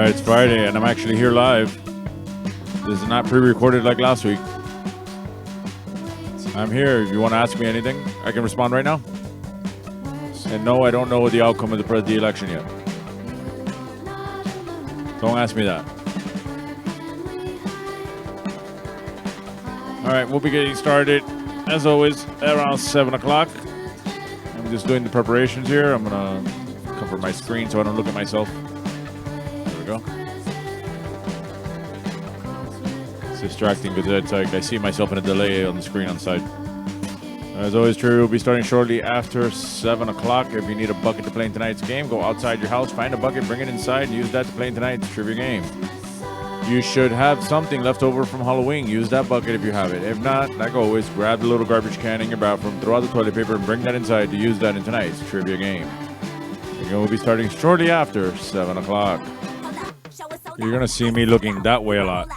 Alright, it's Friday and I'm actually here live. This is not pre-recorded like last week. I'm here. If you want to ask me anything, I can respond right now. And no, I don't know the outcome of the election yet. Don't ask me that. Alright, we'll be getting started, as always, around 7 o'clock. I'm just doing the preparations here. I'm going to cover my screen so I don't look at myself. There we go. It's distracting because it's like I see myself in a delay on the screen on the side. As always, true, we'll be starting shortly after 7 o'clock. If you need a bucket to play in tonight's game, go outside your house, find a bucket, bring it inside, and use that to play in tonight's trivia game. You should have something left over from Halloween. Use that bucket if you have it. If not, like always, grab the little garbage can in your bathroom, throw out the toilet paper, and bring that inside to use that in tonight's trivia game. Again, we'll be starting shortly after 7 o'clock. You're going to see me looking that way a lot.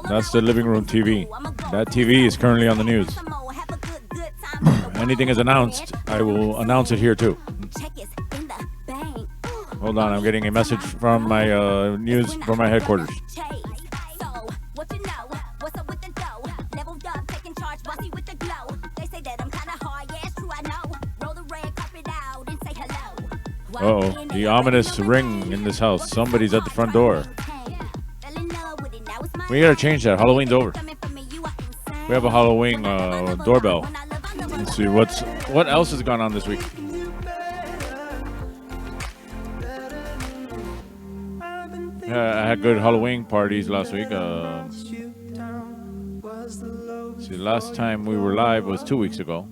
That's the living room TV. That TV is currently on the news. Anything is announced, I will announce it here too. Hold on, I'm getting a message from my news from my headquarters. Uh-oh, the ominous ring in this house. Somebody's at the front door. We gotta change that. Halloween's over. We have a Halloween doorbell. Let's see what else has gone on this week. I had good Halloween parties last week. See, last time we were live was 2 weeks ago.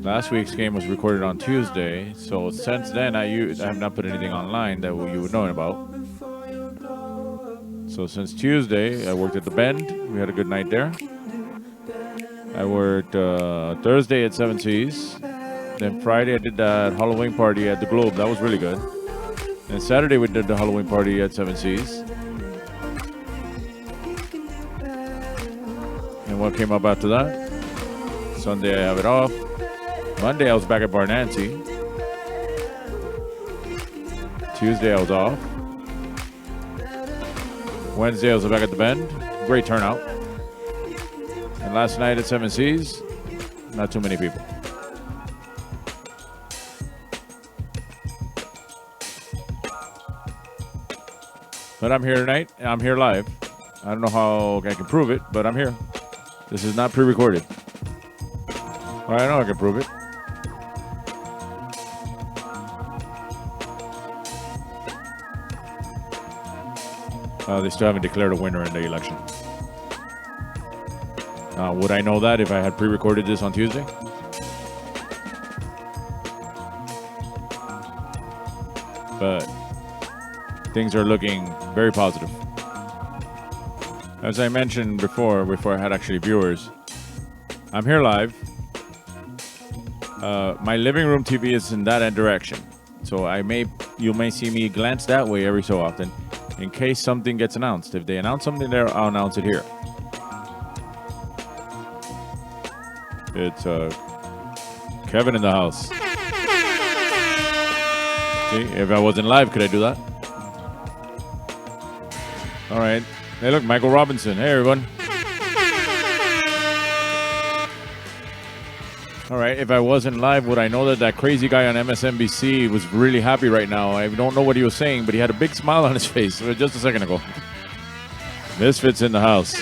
Last week's game was recorded on Tuesday, so since then I have not put anything online that you would know about. So since Tuesday, I worked at the Bend. We had a good night there. I worked Thursday at Seven Seas. Then Friday I did that Halloween party at the Globe. That was really good. And Saturday we did the Halloween party at Seven Seas. And what came up after that? Sunday I have it off. Monday I was back at Bar Nancy. Tuesday I was off. Wednesday I was back at the Bend. Great turnout. And last night at Seven Seas, not too many people. But I'm here tonight. I'm here live. I don't know how I can prove it, but I'm here. This is not pre-recorded. Well, I know I can prove it. They still haven't declared a winner in the election. Would I know that if I had pre-recorded this on Tuesday? But things are looking very positive. As I mentioned before I had actually viewers, I'm here live. My living room TV is in that direction, so you may see me glance that way every so often, in case something gets announced. If they announce something there, I'll announce it here. It's Kevin in the house. See, if I wasn't live, could I do that? All right. Hey, look, Michael Robinson. Hey, everyone. All right. If I wasn't live, would I know that crazy guy on MSNBC was really happy right now? I don't know what he was saying, but he had a big smile on his face just a second ago. Misfits in the house.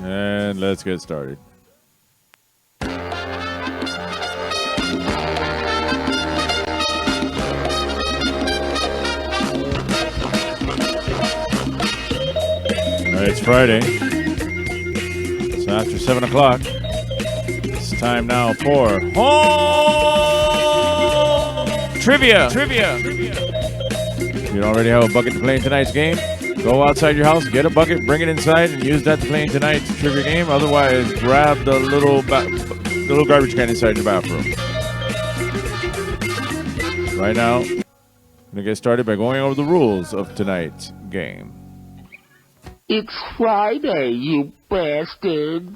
And let's get started. It's Friday. It's after 7 o'clock. It's time now for home trivia. If you already have a bucket to play in tonight's game, go outside your house, get a bucket, bring it inside, and use that to play in tonight's trivia game. Otherwise, grab the little garbage can inside your bathroom. Right now, I'm going to get started by going over the rules of tonight's game. It's Friday, you bastards.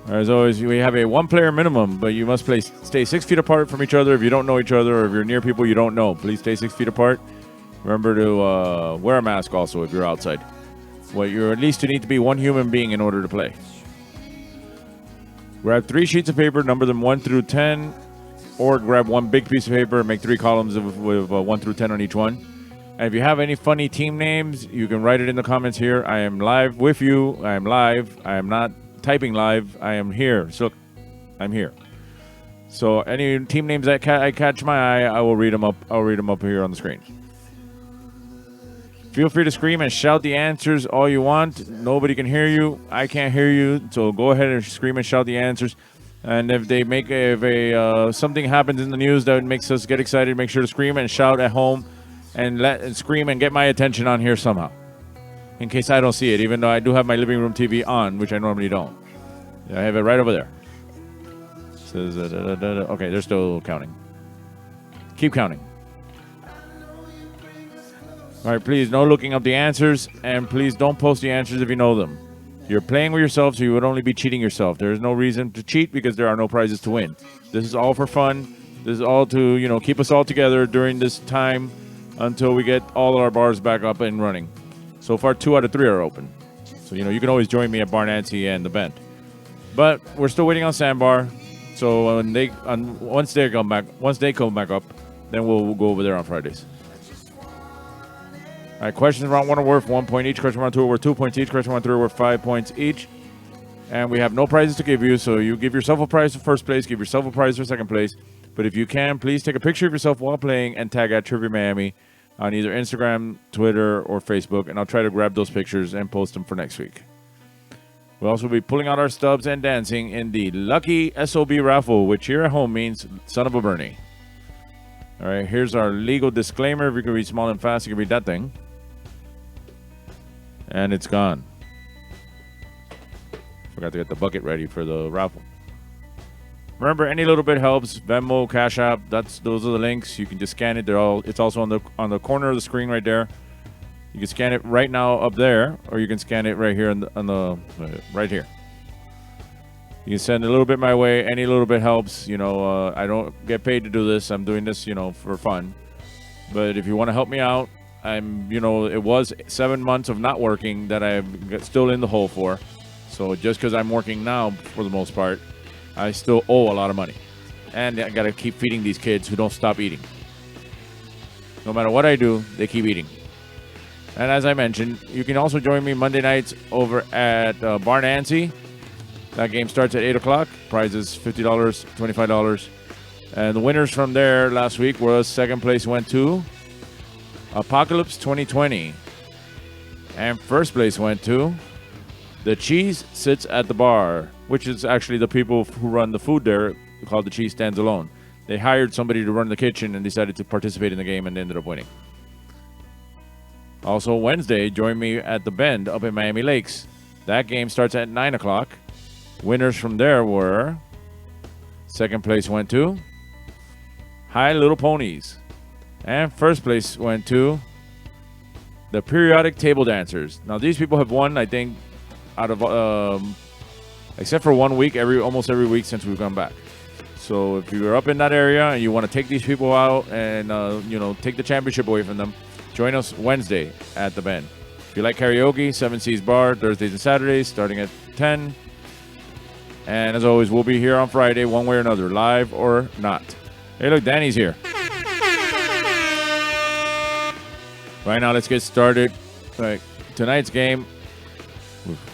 As always, we have a 1-player minimum, but you must stay 6 feet apart from each other if you don't know each other, or if you're near people you don't know. Please stay 6 feet apart. Remember to wear a mask also if you're outside. Well, you at least need to be one human being in order to play. Grab 3 sheets of paper, number them 1 through 10, or grab one big piece of paper and make 3 columns with 1 through 10 on each one. And if you have any funny team names, you can write it in the comments here. I am live with you. I am live. I am not typing live. I am here. So I'm here. So any team names that I catch my eye, I will read them up. I'll read them up here on the screen. Feel free to scream and shout the answers all you want. Nobody can hear you. I can't hear you. So go ahead and scream and shout the answers. And if something happens in the news that makes us get excited, make sure to scream and shout at home and scream and get my attention on here somehow. In case I don't see it, even though I do have my living room TV on, which I normally don't. I have it right over there. It says, okay, they're still counting. Keep counting. All right, please, no looking up the answers, and please don't post the answers if you know them. You're playing with yourself, so you would only be cheating yourself. There is no reason to cheat because there are no prizes to win. This is all for fun. This is all to, keep us all together during this time until we get all our bars back up and running. So far, 2 out of 3 are open. So, you can always join me at Bar Nancy and the Bend. But we're still waiting on Sandbar. So once they come back up, then we'll go over there on Fridays. All right, questions round 1 are worth 1 point each. Question round 2 are worth 2 points each. Question round 3 are worth 5 points each. And we have no prizes to give you, so you give yourself a prize for first place, give yourself a prize for second place. But if you can, please take a picture of yourself while playing and tag at Trivia Miami on either Instagram, Twitter, or Facebook, and I'll try to grab those pictures and post them for next week. We'll also be pulling out our stubs and dancing in the Lucky SOB raffle, which here at home means son of a Bernie. All right, here's our legal disclaimer. If you can read small and fast, you can read that thing. And it's gone. Forgot to get the bucket ready for the raffle. Remember, any little bit helps. Venmo, Cash App, those are the links. You can just scan it. It's also on the corner of the screen right there. You can scan it right now up there, or you can scan it right here right here. You can send a little bit my way. Any little bit helps. I don't get paid to do this. I'm doing this, for fun. But if you want to help me out, it was 7 months of not working that I'm still in the hole for. So just because I'm working now, for the most part, I still owe a lot of money. And I got to keep feeding these kids who don't stop eating. No matter what I do, they keep eating. And as I mentioned, you can also join me Monday nights over at Bar Nancy. That game starts at 8 o'clock. Prizes $50, $25. And the winners from there last week was second place went to Apocalypse 2020. And first place went to The Cheese Sits at the Bar, which is actually the people who run the food there, called The Cheese Stands Alone. They hired somebody to run the kitchen and decided to participate in the game, and they ended up winning. Also, Wednesday, join me at the Bend up in Miami Lakes. That game starts at 9 o'clock. Winners from there were, second place went to Hi Little Ponies. And first place went to the Periodic Table Dancers. Now, these people have won, I think, out of, except for 1 week, almost every week since we've come back. So if you're up in that area and you want to take these people out and, take the championship away from them, join us Wednesday at the Bend. If you like karaoke, 7 Seas Bar, Thursdays and Saturdays, starting at 10. And as always, we'll be here on Friday, one way or another, live or not. Hey, look, Danny's here. Right now, let's get started. Right, tonight's game,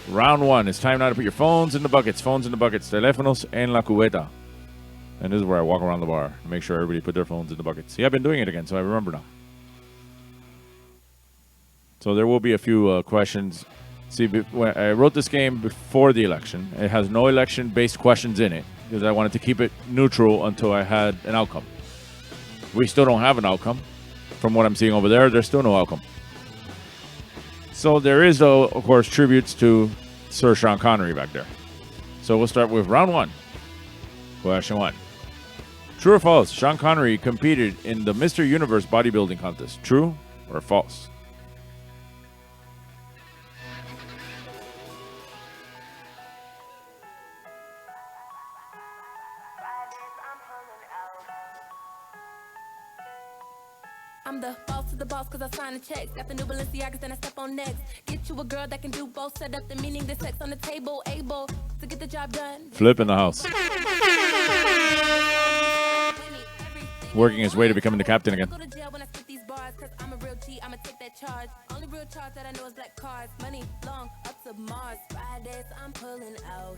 round 1. It's time now to put your phones in the buckets. Phones in the buckets. Teléfonos en la cubeta. And this is where I walk around the bar to make sure everybody put their phones in the buckets. See, I've been doing it again, so I remember now. So there will be a few questions. See, when I wrote this game before the election. It has no election-based questions in it because I wanted to keep it neutral until I had an outcome. We still don't have an outcome. From what I'm seeing over there, there's still no outcome. So there is, though, of course, tributes to Sir Sean Connery back there. So we'll start with round 1. Question 1. True or false? Sean Connery competed in the Mr. Universe bodybuilding contest. True or false? cause I sign the checks. Got the new Balenciagas, then I step on next. Get you a girl that can do both. Set up the meaning, the sex on the table. Able to get the job done. Flip in the house. Working his way to becoming the captain again. Go to jail when I spit these bars, cause I'm a real G, I'ma take that charge. Only real charge that I know is black cards. Money long, up to Mars. Fridays, I'm pulling out.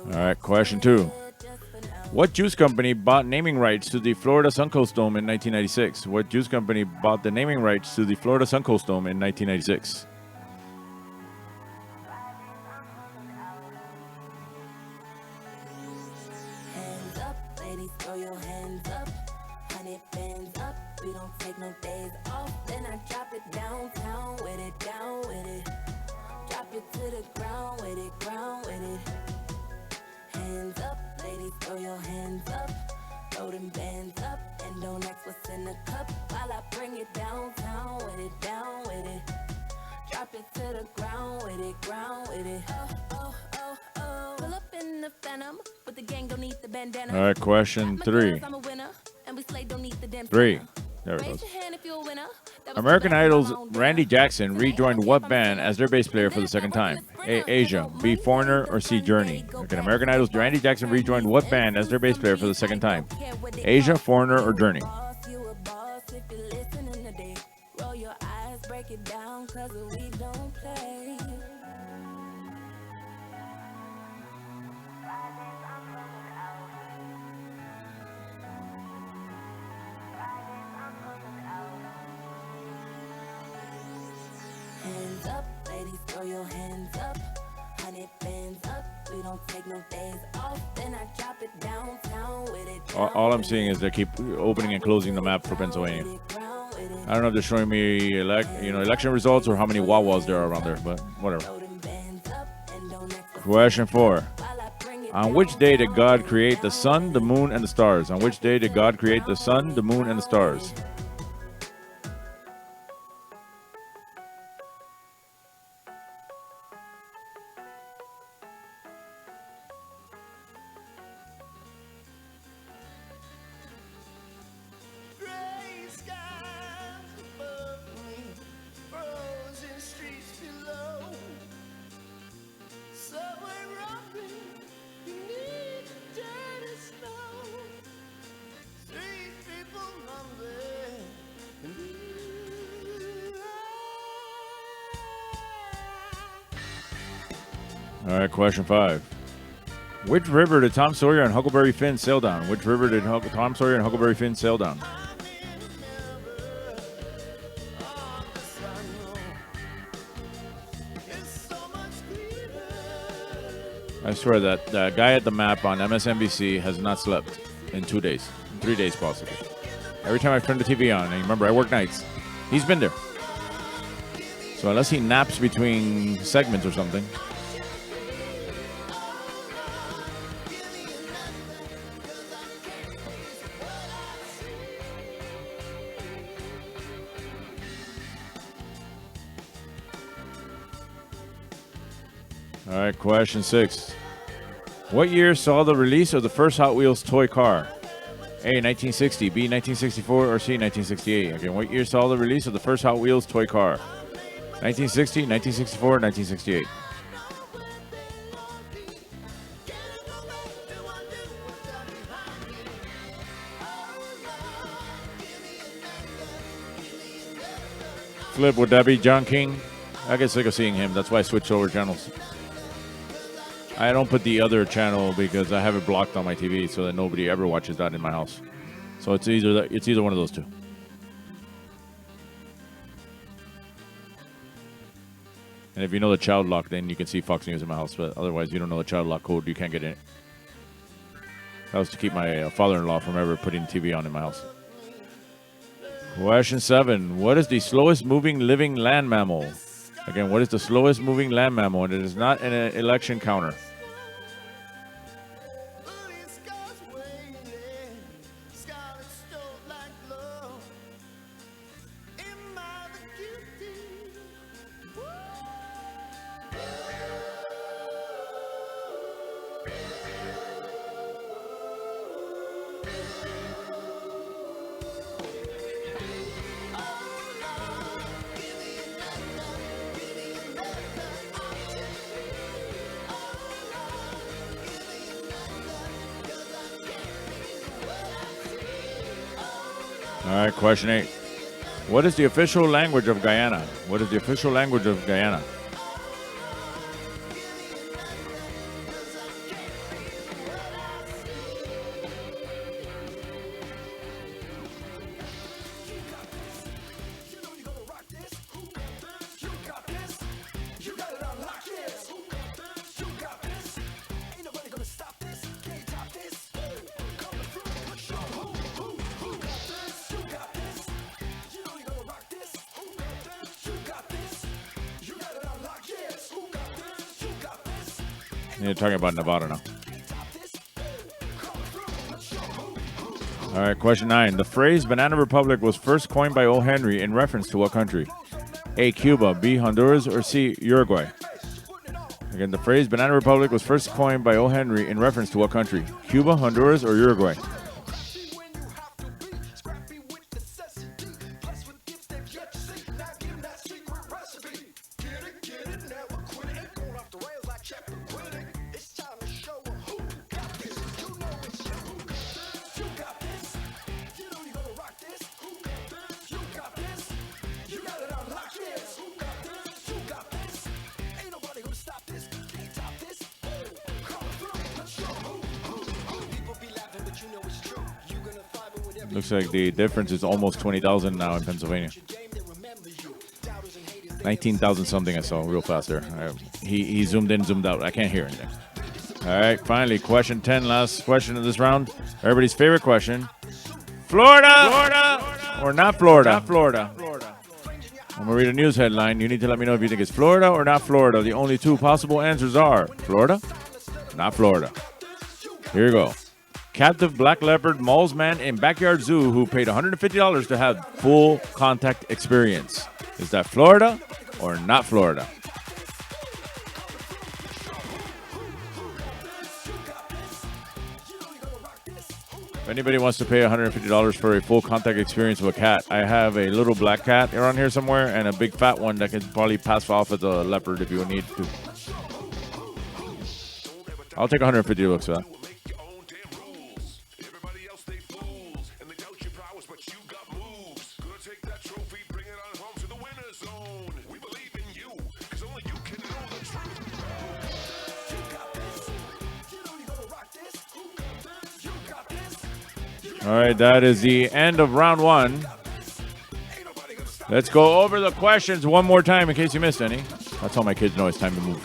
All right, question 2. What juice company bought naming rights to the Florida Suncoast Dome in 1996? What juice company bought the naming rights to the Florida Suncoast Dome in 1996? Hands up, ladies, throw your hands up. 100 bands up, we don't take no days off. Then I drop it downtown with it, down with it. Drop it to the ground with it, ground with it. Hands up, ladies, throw your hands up. Throw them bands up and don't ask what's in the cup while I bring it downtown with it, down with it. Drop it to the ground with it, ground with it. Oh, oh, oh, oh. Pull up in the Phantom, but the gang don't need the bandana. All right, question 3. I'm a winner, and we slay don't need the damn 3. center. There it Raise goes. your hand if you're a winner. That was American the best Idol's of my own Randy dinner. Jackson rejoined what band as their bass player for the second time? A. Asia, B. Foreigner, or C. Journey? Okay, American Idol's Randy Jackson rejoined what band as their bass player for the second time? Asia, Foreigner, or Journey? Boss, you a boss if you're listening today. Roll your eyes, break it down, cause we don't play. Hands up, ladies, throw your hands up. 100 bands up, we don't take no days off. Then I drop it downtown with it. All I'm seeing is they keep opening and closing the map for Pennsylvania. I don't know if they're showing me election results or how many Wawas there are around there, but whatever. Question 4. On which day did God create the sun, the moon, and the stars? On which day did God create the sun, the moon, and the stars? Gray skies above me, frozen streets below. Subway robbing beneath the dirty snow. Street people mumbling. And All right, question 5. Which river did Tom Sawyer and Huckleberry Finn sail down? Which river did Tom Sawyer and Huckleberry Finn sail down? I swear that the guy at the map on MSNBC has not slept in 2 days, in 3 days possibly. Every time I've turned the TV on, and remember I work nights, he's been there. So unless he naps between segments or something. All right, question 6. What year saw the release of the first Hot Wheels toy car? A, 1960, B, 1964, or C, 1968? Again, what year saw the release of the first Hot Wheels toy car? 1960, 1964, 1968? Flip, would that be John King? I get sick of seeing him. That's why I switched over channels. I don't put the other channel because I have it blocked on my TV so that nobody ever watches that in my house. So it's either one of those two. And if you know the child lock, then you can see Fox News in my house. But otherwise, you don't know the child lock code, you can't get in it. That was to keep my father-in-law from ever putting TV on in my house. Question 7. What is the slowest moving living land mammal? Again, what is the slowest moving land mammal? And it is not an election counter. All right, question 8. What is the official language of Guyana? What is the official language of Guyana? You're talking about Nevada now. All right, question 9. The phrase Banana Republic was first coined by O. Henry in reference to what country? A. Cuba, B. Honduras, or C. Uruguay? Again, the phrase Banana Republic was first coined by O. Henry in reference to what country? Cuba, Honduras, or Uruguay? Looks like the difference is almost 20,000 now in Pennsylvania. 19,000 something I saw real fast there. He zoomed in, zoomed out. I can't hear anything. All right, finally, question 10, last question of this round. Everybody's favorite question. Florida! Florida! Or not Florida? Not Florida. I'm going to read a news headline. You need to let me know if you think it's Florida or not Florida. The only two possible answers are Florida, not Florida. Here you go. Captive black leopard mauls man in backyard zoo who paid $150 to have full contact experience. Is that Florida or not Florida? If anybody wants to pay $150 for a full contact experience with a cat, I have a little black cat around here somewhere and a big fat one that can probably pass off as a leopard if you need to. I'll take $150 for that. All right, that is the end of round 1. Let's go over the questions one more time in case you missed any. That's how my kids know it's time to move.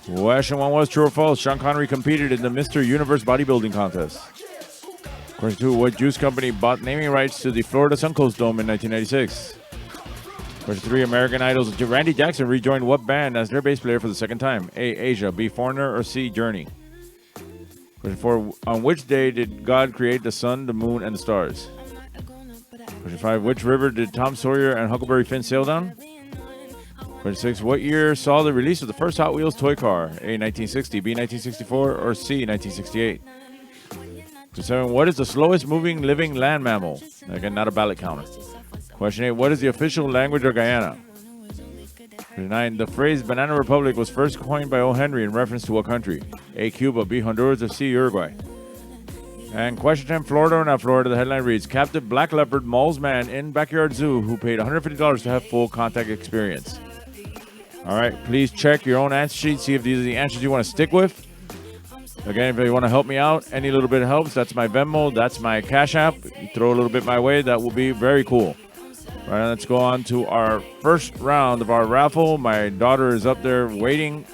Question 1 was true or false. Sean Connery competed in the Mr. Universe bodybuilding contest. Question 2, what juice company bought naming rights to the Florida Suncoast Dome in 1996? Question 3, American Idol's Randy Jackson rejoined what band as their bass player for the second time? A, Asia, B, Foreigner, or C, Journey? Question 4, on which day did God create the sun, the moon, and the stars? Question 5, which river did Tom Sawyer and Huckleberry Finn sail down? Question 6, what year saw the release of the first Hot Wheels toy car? A, 1960, B, 1964, or C, 1968? Question 7, what is the slowest moving living land mammal? Again, not a ballot counter. Question 8, what is the official language of Guyana? Question 9, the phrase Banana Republic was first coined by O. Henry in reference to what country? A, Cuba, B, Honduras, or C, Uruguay? And question 10, Florida or not Florida? The headline reads, captive black leopard mauls man in backyard zoo who paid $150 to have full contact experience. All right, please check your own answer sheet, see if these are the answers you want to stick with. Again, if you want to help me out, any little bit helps. That's my Venmo, that's my Cash App. You throw a little bit my way, that will be very cool. All right, let's go on to our first round of our raffle. My daughter is up there waiting.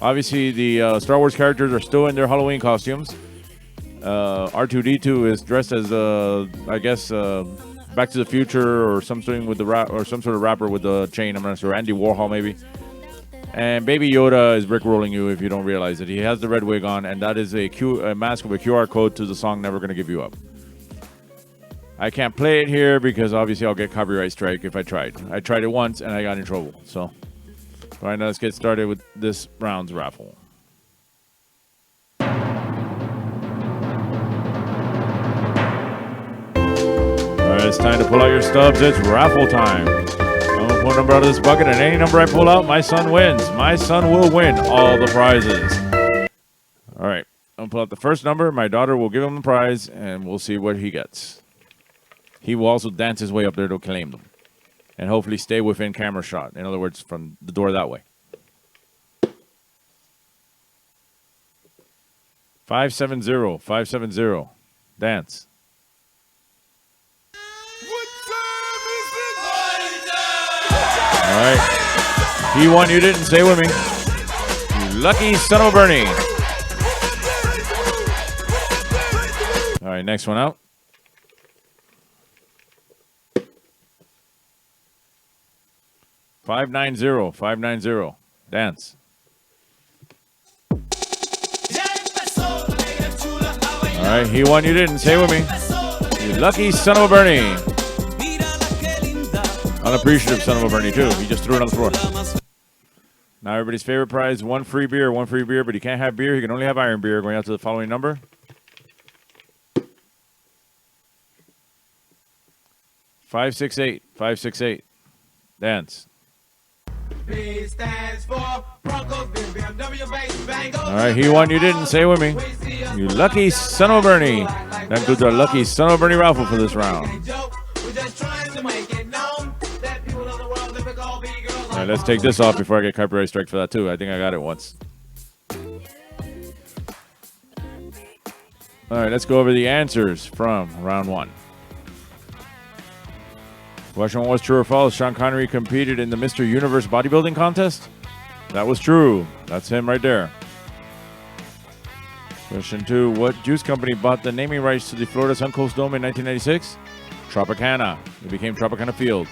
Obviously, the Star Wars characters are still in their Halloween costumes. R2-D2 is dressed as, I guess, Back to the Future or something with the or some sort of rapper with the chain. I'm not sure. Andy Warhol, maybe. And Baby Yoda is rickrolling you if you don't realize it. He has the red wig on, and that is a mask with a QR code to the song Never Gonna Give You Up. I can't play it here because obviously I'll get copyright strike if I tried. I tried it once and I got in trouble. So, all right, now let's get started with this round's raffle. All right, it's time to pull out your stubs. It's raffle time. I'm gonna pull a number out of this bucket, and any number I pull out, my son wins. My son will win all the prizes. All right, I'm gonna pull out the first number. My daughter will give him the prize, and we'll see what he gets. he will also dance his way up there to claim them. And hopefully stay within camera shot. In other words, from the door that way. 570, 570. Dance. All right. He won, you didn't. Stay with me. You lucky son of a Bernie. All right, next one out. $590, $590. Dance. All right, he won, you didn't. Stay with me. You lucky son of a Bernie. Unappreciative son of a Bernie, too. He just threw it on the floor. Now everybody's favorite prize, one free beer, but he can't have beer. He can only have iron beer. Going out to the following number. 568, 568. Dance. B stands for Broncos, BMW, Bengals. All right, he won, you didn't. Stay with me. You lucky son of a Bernie. That includes our lucky son of a Bernie raffle for this round. All right, let's take this off before I get copyright strike for that too. I think I got it once. All right, let's go over the answers from round one. Question one was true or false. Sean Connery competed in the Mr. Universe bodybuilding contest. That was true. That's him right there. Question two, what juice company bought the naming rights to the Florida Suncoast Dome in 1996? Tropicana. It became Tropicana Field.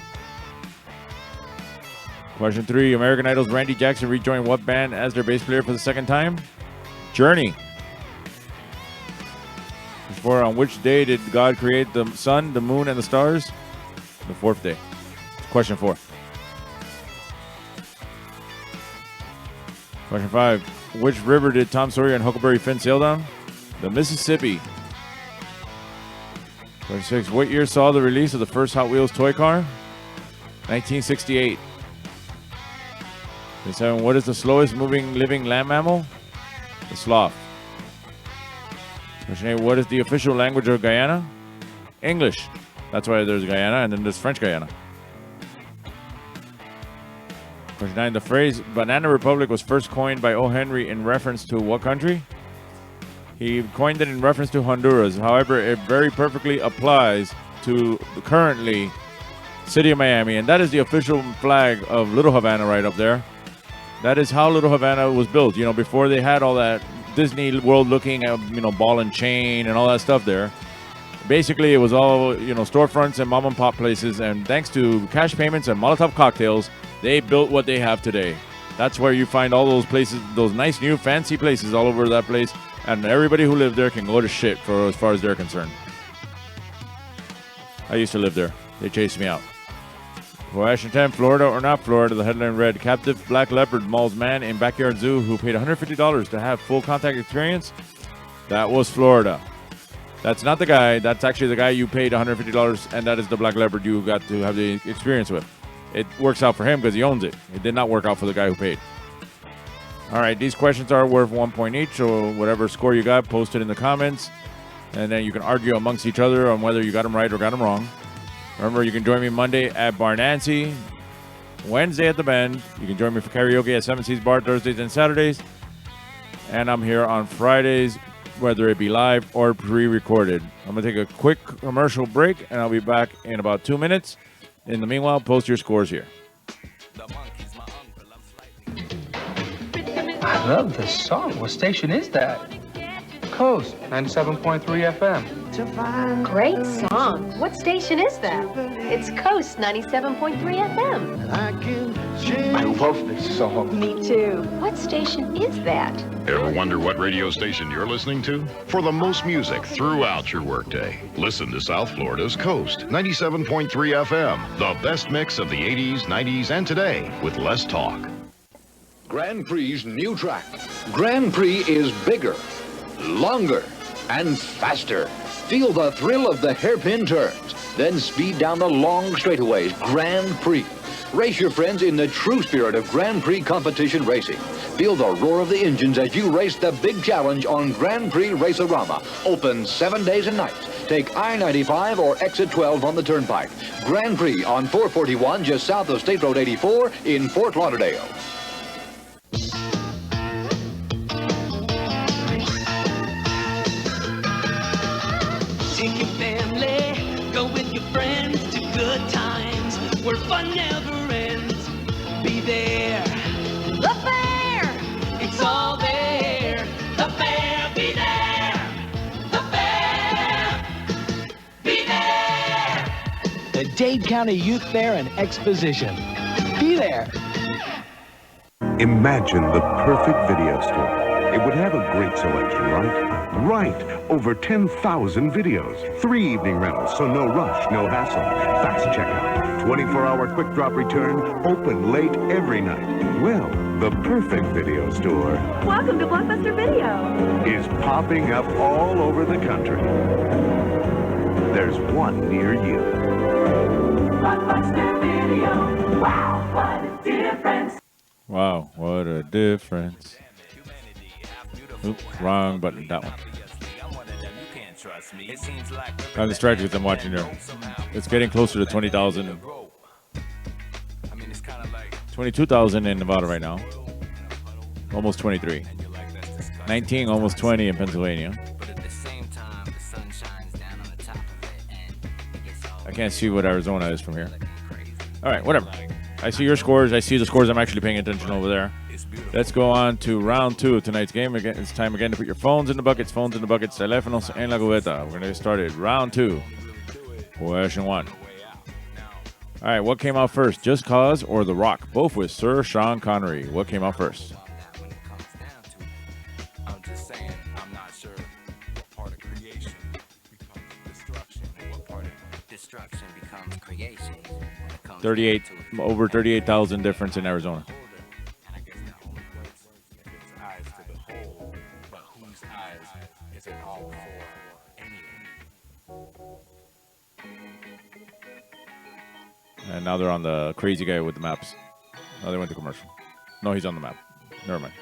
Question three, American Idol's Randy Jackson rejoined what band as their bass player for the second time? Journey. Question four, on which day did God create the sun, the moon, and the stars? The fourth day. Question four. Question five. Which river did Tom Sawyer and Huckleberry Finn sail down? The Mississippi. Question six. What year saw the release of the first Hot Wheels toy car? 1968. Question seven. What is the slowest moving living land mammal? The sloth. Question eight. What is the official language of Guyana? English. That's why there's Guyana, and then there's French Guyana. Question 9. The phrase Banana Republic was first coined by O. Henry in reference to what country? He coined it in reference to Honduras. However, it very perfectly applies to the currently city of Miami, and that is the official flag of Little Havana right up there. That is how Little Havana was built. You know, before they had all that Disney World looking, ball and chain and all that stuff there. Basically, it was all, storefronts and mom and pop places, and thanks to cash payments and Molotov cocktails, they built what they have today. That's where you find all those places, those nice new fancy places all over that place, and everybody who lived there can go to shit for as far as they're concerned. I used to live there. They chased me out. Question 10, Florida or not Florida? The headline read, captive black leopard mauls man in backyard zoo who paid $150 to have full contact experience. That was Florida. That's not the guy. That's actually the guy you paid $150, and that is the black leopard you got to have the experience with. It works out for him because he owns it. It did not work out for the guy who paid. All right, these questions are worth 1 point each, so whatever score you got, post it in the comments, and then you can argue amongst each other on whether you got them right or got them wrong. Remember, you can join me Monday at Bar Nancy, Wednesday at the Bend. You can join me for karaoke at 7 Seas Bar Thursdays and Saturdays, and I'm here on Fridays, whether it be live or pre-recorded. I'm going to take a quick commercial break, and I'll be back in about 2 minutes. In the meanwhile, post your scores here. I love this song. What station is that? Coast 97.3 FM. Great song. What station is that? It's Coast 97.3 FM. I love this song. Me too. What station is that? Ever wonder what radio station you're listening to? For the most music throughout your workday, listen to South Florida's Coast 97.3 FM. The best mix of the 80s, 90s, and today with less talk. Grand Prix's new track. Grand Prix is bigger, longer, and faster. Feel the thrill of the hairpin turns, then speed down the long straightaways. Grand Prix. Race your friends in the true spirit of Grand Prix competition racing. Feel the roar of the engines as you race the big challenge on Grand Prix Race-A-Rama. Open 7 days and nights. take I-95 or exit 12 on the turnpike. Grand Prix on 441 just south of State Road 84 in Fort Lauderdale. Take your family, go with your friends to good times where fun never ends. Be there. The fair! It's all there. The fair, be there. The fair, be there. The Dade County Youth Fair and Exposition. Be there. Imagine the perfect video store. It would have a great selection, right? Right. Over 10,000 videos. 3 evening rentals, so no rush, no hassle. Fast checkout. 24-hour quick drop return. Open late every night. Well, the perfect video store Welcome to Blockbuster Video. is popping up all over the country. There's one near you. Blockbuster Video. Wow, what a difference. Wow, what a difference. Oops, wrong button, that one. I'm distracted because I'm watching there. It's getting closer to 20,000. 22,000 in Nevada right now. Almost 23. 19, almost 20 in Pennsylvania. I can't see what Arizona is from here. All right, whatever. I see your scores. I see the scores I'm actually paying attention over there. Let's go on to round 2 of tonight's game. Again, it's time again to put your phones in the buckets, teléfonos en la cubeta. We're going to get started. Round 2. Question 1. All right, what came out first, Just Cause or The Rock? Both with Sir Sean Connery. What came out first? I'm just saying, I'm not sure what part of creation becomes destruction and what part of destruction becomes creation. 38, over 38,000 difference in Arizona. And now they're on the crazy guy with the maps. Oh, they went to commercial. No, he's on the map. Never mind.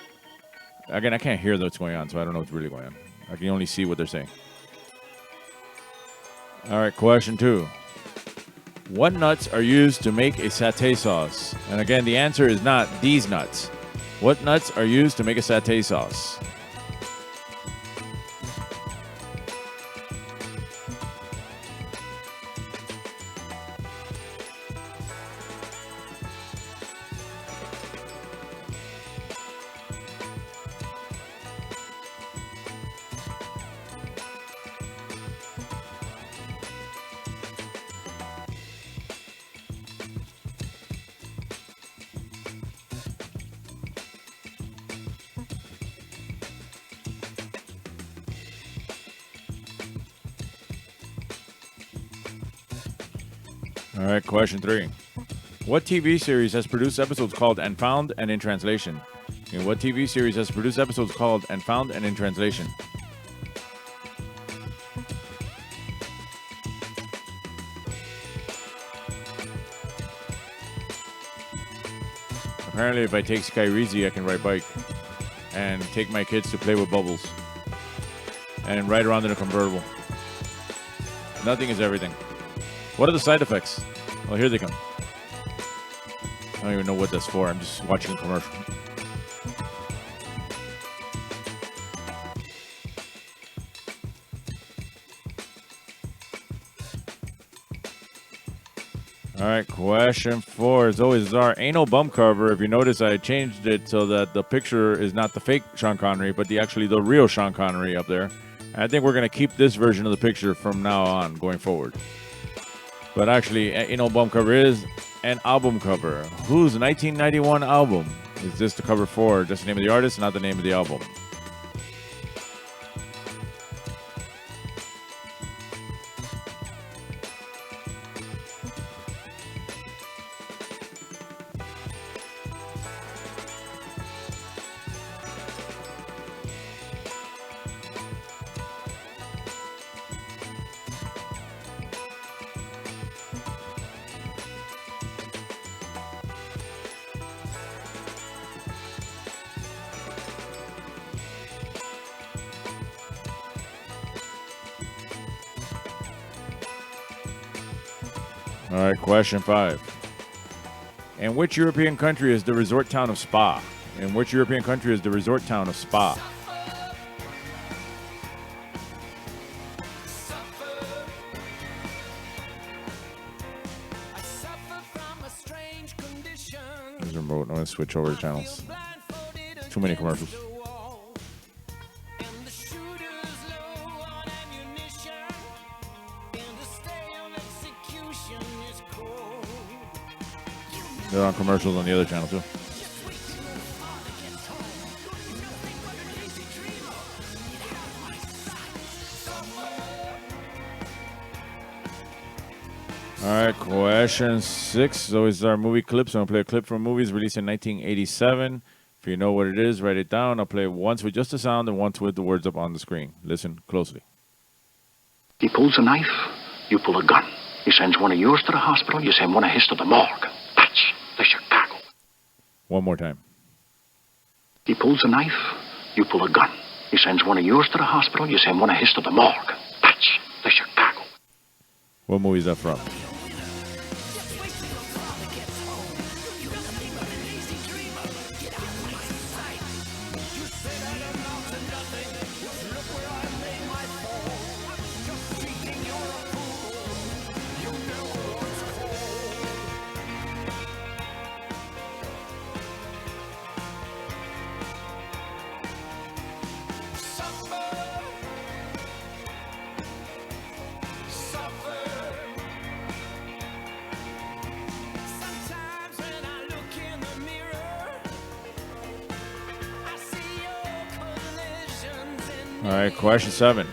Again, I can't hear what's going on, so I don't know what's really going on. I can only see what they're saying. All right, question 2. What nuts are used to make a satay sauce? And again, the answer is not these nuts. What nuts are used to make a satay sauce? All right, question 3. What TV series has produced episodes called And Found and in Translation? And what TV series has produced episodes called And Found and in Translation? Apparently, if I take Skyreezy, I can ride bike and take my kids to play with bubbles and ride around in a convertible. Nothing is everything. What are the side effects? Oh, here they come. I don't even know what that's for. I'm just watching a commercial. All right, question 4 is always our anal bump cover. If you notice, I changed it so that the picture is not the fake Sean Connery, but actually the real Sean Connery up there. And I think we're going to keep this version of the picture from now on going forward. But actually, anal bump cover is an album cover. Whose 1991 album is this the cover for? Just the name of the artist, not the name of the album. All right, question 5. In which European country is the resort town of Spa? In which European country is the resort town of Spa? There's a remote. I'm going to switch over the channels. Too many commercials. They're on commercials on the other channel, too. All right, question 6 is always our movie clips. I'm going to play a clip from movies released in 1987. If you know what it is, write it down. I'll play it once with just the sound and once with the words up on the screen. Listen closely. He pulls a knife, you pull a gun. He sends one of yours to the hospital, you send one of his to the morgue. That's the Chicago. One more time. He pulls a knife, you pull a gun. He sends one of yours to the hospital, you send one of his to the morgue. That's the Chicago. What movie is that from? All right, question 7.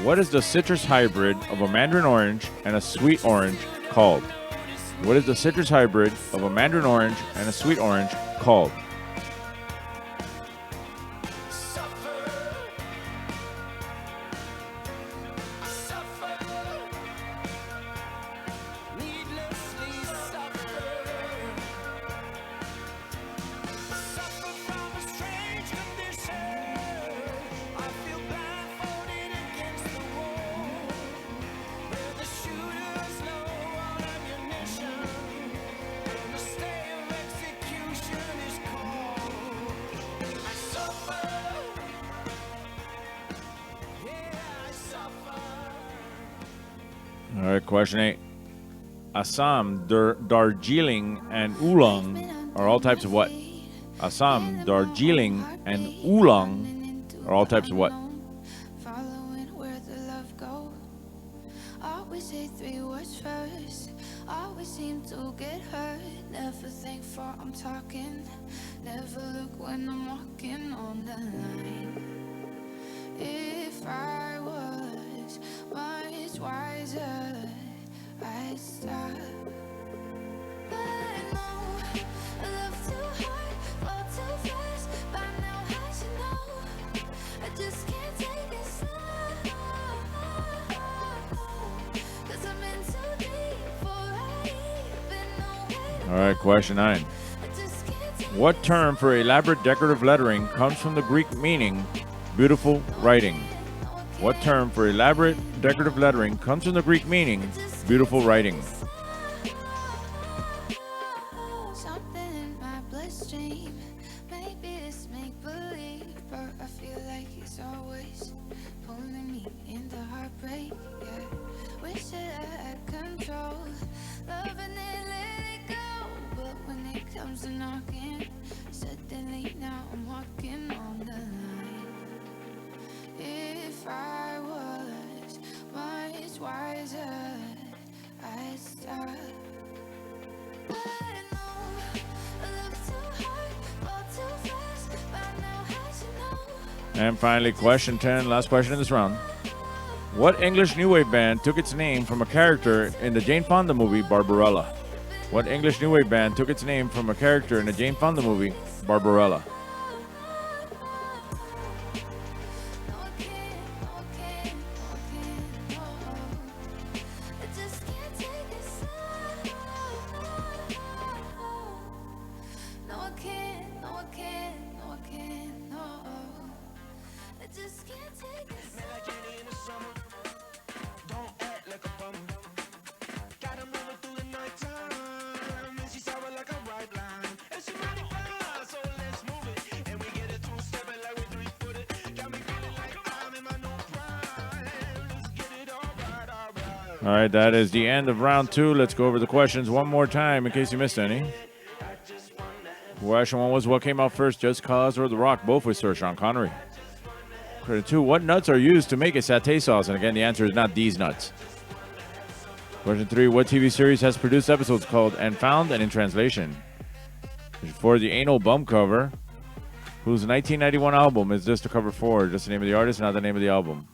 What is the citrus hybrid of a mandarin orange and a sweet orange called? What is the citrus hybrid of a mandarin orange and a sweet orange called? All right, question 8. Assam, Darjeeling, and Oolong are all types of what? Assam, Darjeeling, and Oolong are all types of what? Following where the love goes. Always say 3 words first. Always seem to get hurt. Never think before I'm talking. Never look when I'm walking on the line. If I was much wiser, I'd stop. But no, I love too hard, fall too fast. By now, as you know, I just can't take it slow. 'Cause I'm in too deep for I even know. All right, question 9. What term for elaborate decorative lettering comes from the Greek meaning beautiful writing? What term for elaborate decorative lettering comes from the Greek meaning beautiful writing? Something in my bloodstream. Maybe it's make believe, but I feel like he's always pulling me into heartbreak. Yeah, wish that I had control, loving it, let it go. But when it comes to knocking, suddenly now I'm walking on the line. If I was much wiser, I'd stop. But no, I love too hard, fall too fast. By now, as you know. And finally, question 10, last question in this round. What English new wave band took its name from a character in the Jane Fonda movie Barbarella? What English new wave band took its name from a character in the Jane Fonda movie Barbarella? All right, that is the end of round 2. Let's go over the questions one more time in case you missed any. Question 1 was, what came out first, Just Cause or The Rock? Both with Sir Sean Connery. Question 2, what nuts are used to make a satay sauce? And again, the answer is not these nuts. Question 3, what TV series has produced episodes called And Found and In Translation? Question 4, the Anal Bum Cover, whose 1991 album is this the cover for? Just the name of the artist, not the name of the album.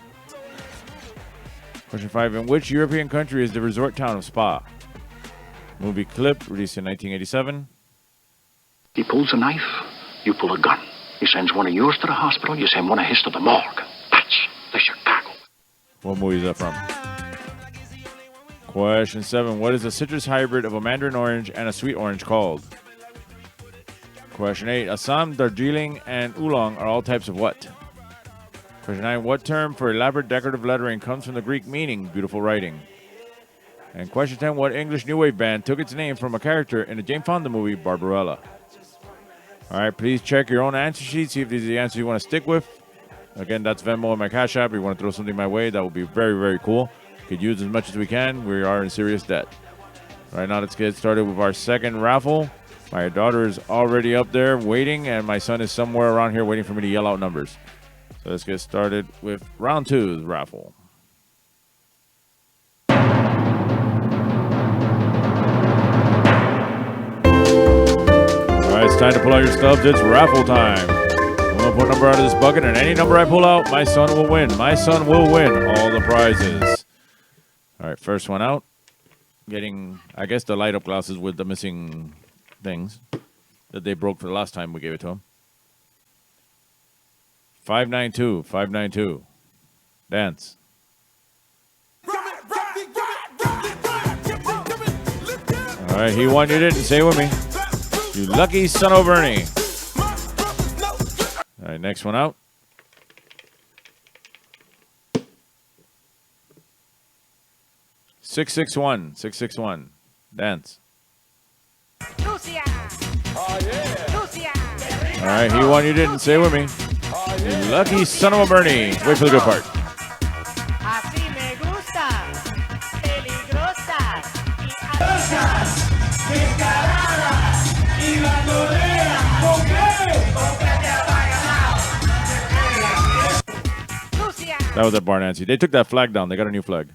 Question 5, in which European country is the resort town of Spa? Movie clip, released in 1987. He pulls a knife, you pull a gun. He sends one of yours to the hospital, you send one of his to the morgue. That's the Chicago. What movie is that from? Question 7, what is a citrus hybrid of a mandarin orange and a sweet orange called? Question 8, Assam, Darjeeling, and Oolong are all types of what? Question 9, what term for elaborate decorative lettering comes from the Greek meaning beautiful writing? And question 10, what English New Wave band took its name from a character in the Jane Fonda movie Barbarella? All right, please check your own answer sheet, see if these are the answers you want to stick with. Again, that's Venmo and my Cash App. If you want to throw something my way, that would be very, very cool. Could use as much as we can. We are in serious debt. All right, now let's get started with our second raffle. My daughter is already up there waiting, and my son is somewhere around here waiting for me to yell out numbers. So let's get started with round 2's raffle. All right, it's time to pull out your stubs. It's raffle time. I'm going to put a number out of this bucket, and any number I pull out, my son will win. My son will win all the prizes. All right, first one out. Getting, I guess, the light-up glasses with the missing things that they broke for the last time we gave it to him. 592, 592. Dance. All right, he won, you didn't. Say it with me. You lucky son of Bernie. All right, next one out. Six, 661. Dance. Lucia. Oh, yeah. Lucia. All right, he won, you didn't. Say it with me. You lucky son of a Bernie. Wait for the good part. Así me gusta. Peligrosa. That was at Bar Nancy. They took that flag down. They got a new flag.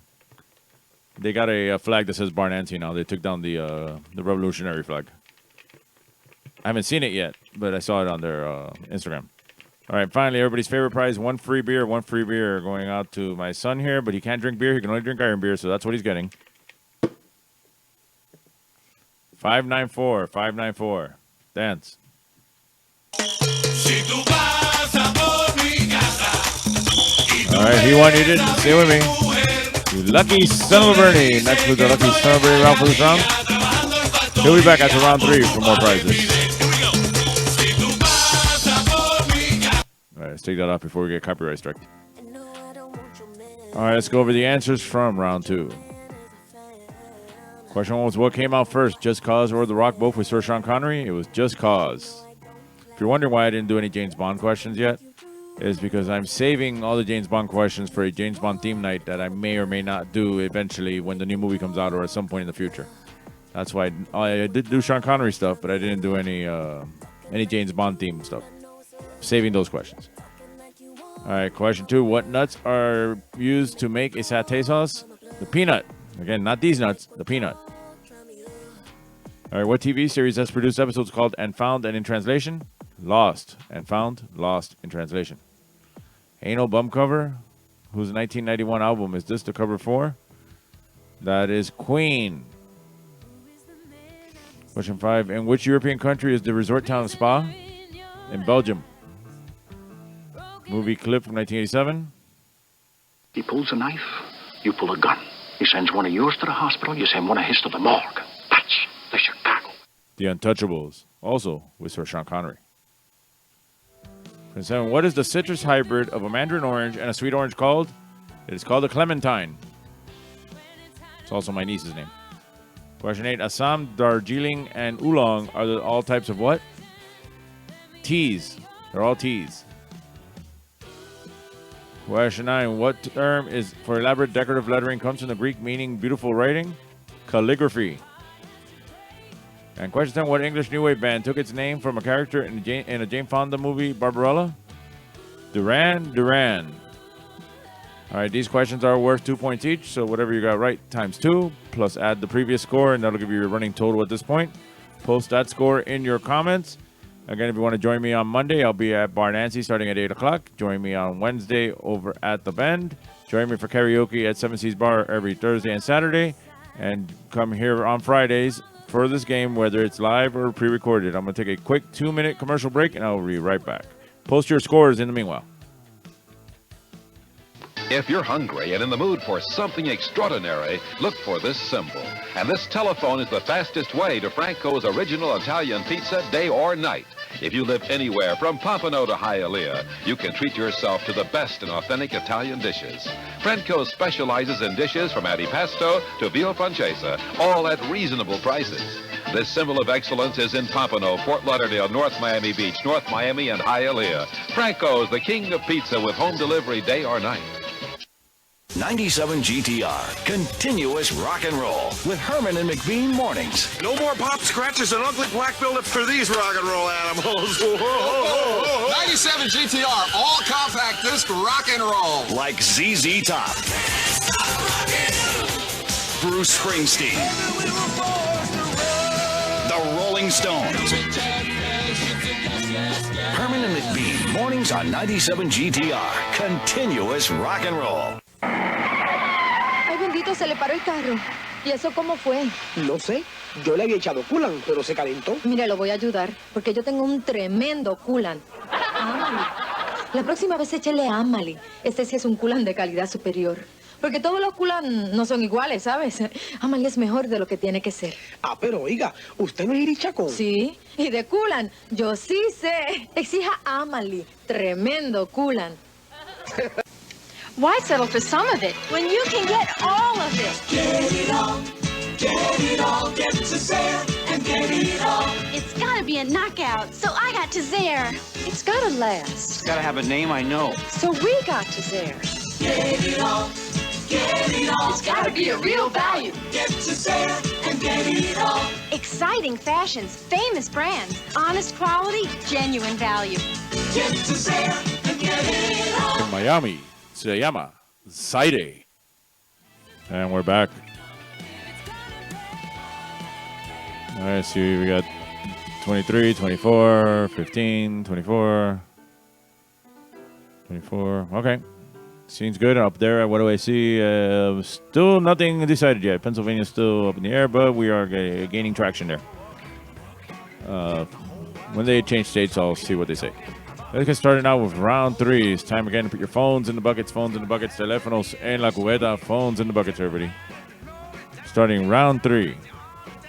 They got a flag that says Bar Nancy now. They took down the revolutionary flag. I haven't seen it yet, but I saw it on their Instagram. All right, finally, everybody's favorite prize, one free beer going out to my son here, but he can't drink beer. He can only drink iron beer, so that's what he's getting. 594, 594. Dance. All right, he won, you didn't. Stay with me. You lucky son of a Bernie. Next with the lucky son of a Bernie round for this round. He'll be back after round 3 for more prizes. All right, let's take that off before we get copyright struck. All right, let's go over the answers from round 2. Question 1 was, what came out first, Just Cause or The Rock? Both with Sir Sean Connery. It was Just Cause. If you're wondering why I didn't do any James Bond questions yet, is because I'm saving all the James Bond questions for a James Bond theme night that I may or may not do eventually when the new movie comes out or at some point in the future. That's why I did do Sean Connery stuff, but I didn't do any James Bond theme stuff. Saving those questions. All right, question 2. What nuts are used to make a satay sauce? The peanut. Again, not these nuts, the peanut. All right, what TV series has produced episodes called And Found and In Translation? Lost. And Found, Lost in Translation. Anal Bum Cover, whose 1991 album is this the cover for? That is Queen. Question 5. In which European country is the resort town of Spa? In Belgium. Movie clip from 1987. He pulls a knife, you pull a gun. He sends one of yours to the hospital, you send one of his to the morgue. That's the Chicago. The Untouchables, also with Sir Sean Connery. Question 7. What is the citrus hybrid of a mandarin orange and a sweet orange called? It is called a clementine. It's also my niece's name. Question 8. Assam, Darjeeling, and Oolong are all types of what? Teas. They're all teas. Question 9. What term is for elaborate decorative lettering comes from the Greek meaning beautiful writing? Calligraphy. And question 10. What English New Wave band took its name from a character in a Jane Fonda movie, Barbarella? Duran Duran. All right, these questions are worth 2 points each, so whatever you got right times 2, plus add the previous score, and that'll give you your running total at this point. Post that score in your comments. Again, if you want to join me on Monday, I'll be at Bar Nancy starting at 8 o'clock. Join me on Wednesday over at The Bend. Join me for karaoke at Seven Seas Bar every Thursday and Saturday. And come here on Fridays for this game, whether it's live or pre-recorded. I'm going to take a quick 2-minute commercial break, and I'll be right back. Post your scores in the meanwhile. If you're hungry and in the mood for something extraordinary, look for this symbol. And this telephone is the fastest way to Franco's original Italian pizza, day or night. If you live anywhere from Pompano to Hialeah, you can treat yourself to the best in authentic Italian dishes. Franco specializes in dishes from antipasto to veal francesa, all at reasonable prices. This symbol of excellence is in Pompano, Fort Lauderdale, North Miami Beach, North Miami, and Hialeah. Franco is the king of pizza with home delivery day or night. 97 GTR, continuous rock and roll with Herman and McBean mornings. No more pop scratches and ugly black buildup for these rock and roll animals. 97 GTR, all compact disc rock and roll. Like ZZ Top, Bruce Springsteen, the Rolling Stones. Herman and McBean, mornings on 97 GTR, continuous rock and roll. Ay, bendito, se le paró el carro. ¿Y eso cómo fue? No sé. Yo le había echado coolant, pero se calentó. Mire, lo voy a ayudar, porque yo tengo un tremendo coolant. Amali. La próxima vez échele a Amali. Este sí es un coolant de calidad superior. Porque todos los coolant no son iguales, ¿sabes? Amali es mejor de lo que tiene que ser. Ah, pero oiga, ¿usted no es irichacón? Sí, y de coolant, yo sí sé. Exija Amali. Tremendo coolant. Why settle for some of it when you can get all of it? Get it all, get to Zare and get it all. It's gotta be a knockout, so I got to Zare. It's gotta last. It's gotta have a name I know. So we got to Zare. Get it all, It's gotta be a real value. Get to Zare and get it all. Exciting fashions, famous brands, honest quality, genuine value. Get to Zare and get it all. From Miami, se llama Zaire. And we're back. All right, see, we got 23, 24, 15, 24, 24. Okay. Seems good up there. What do I see? Still nothing decided yet. Pennsylvania's still up in the air, but we are gaining traction there. When they change states, I'll see what they say. Let's get started now with round 3. It's time again to put your phones in the buckets, teléfonos en la cubeta, phones in the buckets, everybody. Starting round 3.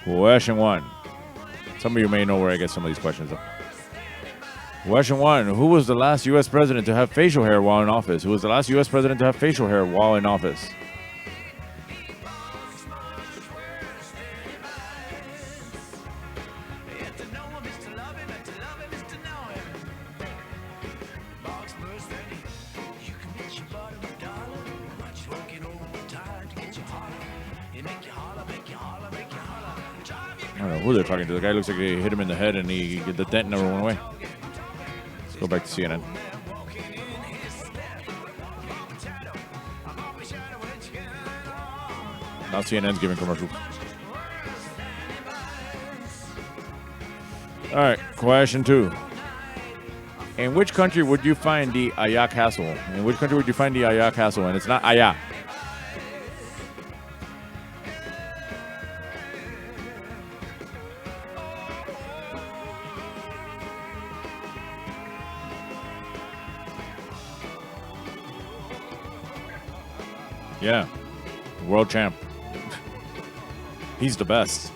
Question 1. Some of you may know where I get some of these questions. Question 1. Who was the last U.S. president to have facial hair while in office? Who was the last U.S. president to have facial hair while in office? I don't know who they're talking to. The guy looks like they hit him in the head and the dent never went away. Let's go back to CNN. Now CNN's giving commercials. All right, question 2. In which country would you find the Aya Castle? In which country would you find the Aya Castle? And it's not Aya. Yeah, world champ. He's the best.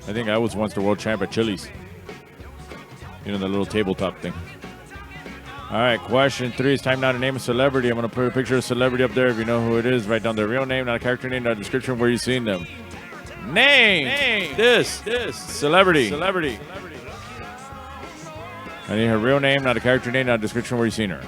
I think I was once the world champ at Chili's. You know, the little tabletop thing. All right, question 3. It's time now to name a celebrity. I'm going to put a picture of a celebrity up there. If you know who it is, write down their real name, not a character name, not a description of where you've seen them. Name. This. Celebrity. I need her real name, not a character name, not a description of where you've seen her.